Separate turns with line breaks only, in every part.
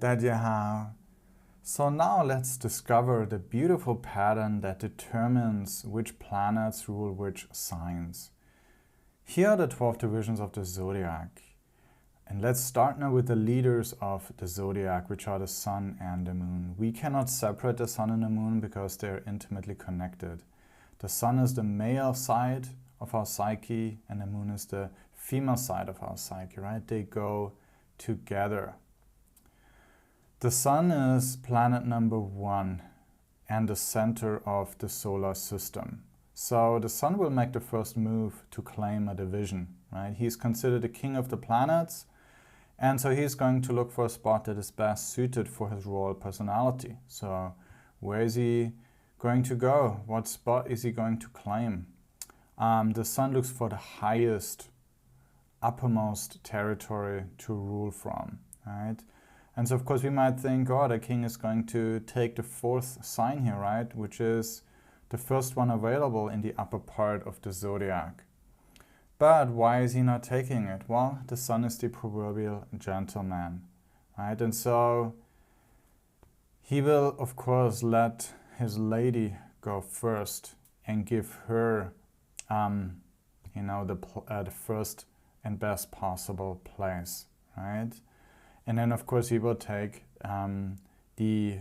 that you have. So now let's discover the beautiful pattern that determines which planets rule which signs. Here are the 12 divisions of the zodiac. And let's start now with the leaders of the zodiac, which are the sun and the moon. We cannot separate the sun and the moon because they're intimately connected. The sun is the male side of our psyche and the moon is the female side of our psyche, right? They go together. The sun is planet number 1 and the center of the solar system. So the sun will make the first move to claim a division, right? He's considered the king of the planets, and so he's going to look for a spot that is best suited for his royal personality. So where is he going to go? What spot is he going to claim? The sun looks for the highest, uppermost territory to rule from, right? And so of course we might think, oh, the king is going to take the 4th sign here, right? Which is the first one available in the upper part of the zodiac. But why is he not taking it? Well, the sun is the proverbial gentleman, right? And so he will, of course, let his lady go first and give her, the first and best possible place, right? And then, of course, he will take the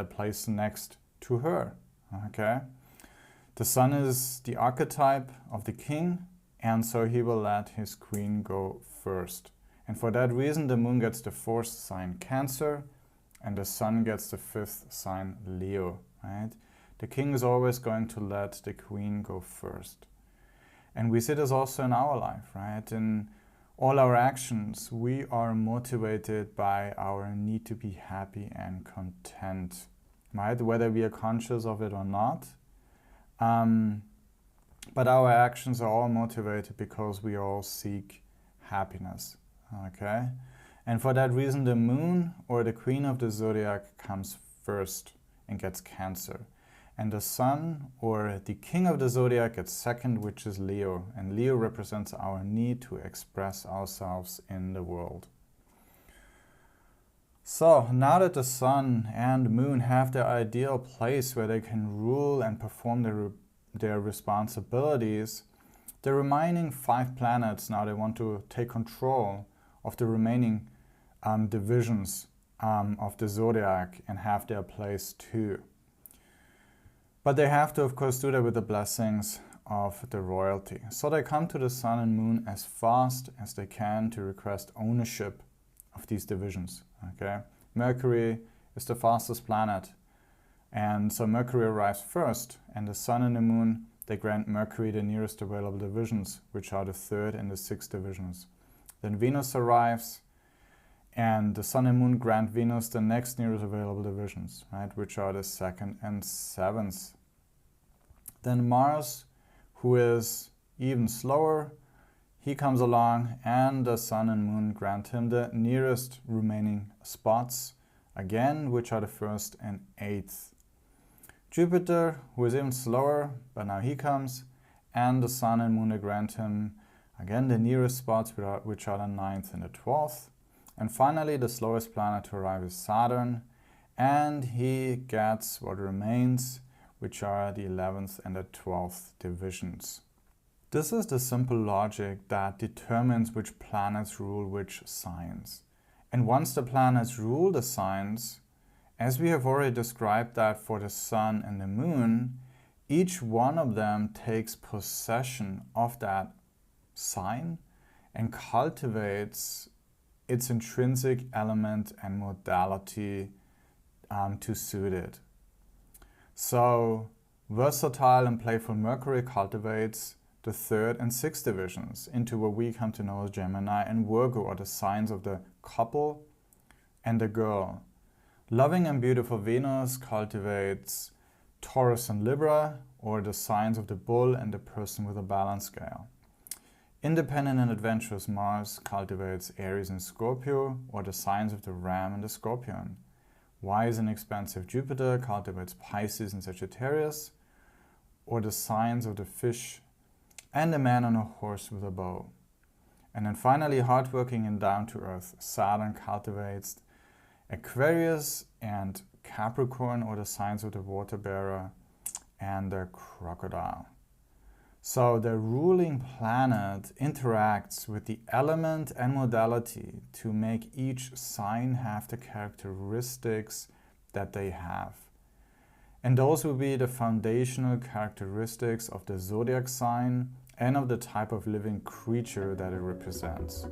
place next to her, okay? The sun is the archetype of the king, and so he will let his queen go first. And for that reason, the moon gets the 4th sign, Cancer, and the sun gets the 5th sign, Leo, right? The king is always going to let the queen go first. And we see this also in our life, right? In all our actions, we are motivated by our need to be happy and content, right? Whether we are conscious of it or not. But our actions are all motivated because we all seek happiness, okay? And for that reason, the moon or the queen of the zodiac comes first and gets Cancer. And the sun or the king of the zodiac gets second, which is Leo. And Leo represents our need to express ourselves in the world. So now that the sun and moon have their ideal place where they can rule and perform their responsibilities, the remaining 5 planets, now they want to take control of the remaining divisions of the zodiac and have their place too. But they have to, of course, do that with the blessings of the royalty. So they come to the sun and moon as fast as they can to request ownership of these divisions, okay? Mercury is the fastest planet. And so Mercury arrives first, and the sun and the moon, they grant Mercury the nearest available divisions, which are the 3rd and the 6th divisions. Then Venus arrives, and the sun and moon grant Venus the next nearest available divisions, right, which are the 2nd and 7th. Then Mars, who is even slower, he comes along, and the sun and moon grant him the nearest remaining spots, again, which are the 1st and 8th. Jupiter, who is even slower, but now he comes, and the sun and moon grant him, again, the nearest spots, which are the 9th and the 12th. And finally, the slowest planet to arrive is Saturn, and he gets what remains, which are the 11th and the 12th divisions. This is the simple logic that determines which planets rule which signs. And once the planets rule the signs, as we have already described that for the sun and the moon, each one of them takes possession of that sign and cultivates its intrinsic element and modality to suit it. So versatile and playful Mercury cultivates the 3rd and 6th divisions into what we come to know as Gemini and Virgo, or the signs of the couple and the girl. Loving and beautiful Venus cultivates Taurus and Libra, or the signs of the bull and the person with a balance scale. Independent and adventurous Mars cultivates Aries and Scorpio, or the signs of the ram and the scorpion. Wise and expansive Jupiter cultivates Pisces and Sagittarius, or the signs of the fish and the man on a horse with a bow. And then finally, hardworking and down-to-earth Saturn cultivates Aquarius and Capricorn, or the signs of the water bearer, and the crocodile. So the ruling planet interacts with the element and modality to make each sign have the characteristics that they have. And those will be the foundational characteristics of the zodiac sign and of the type of living creature that it represents.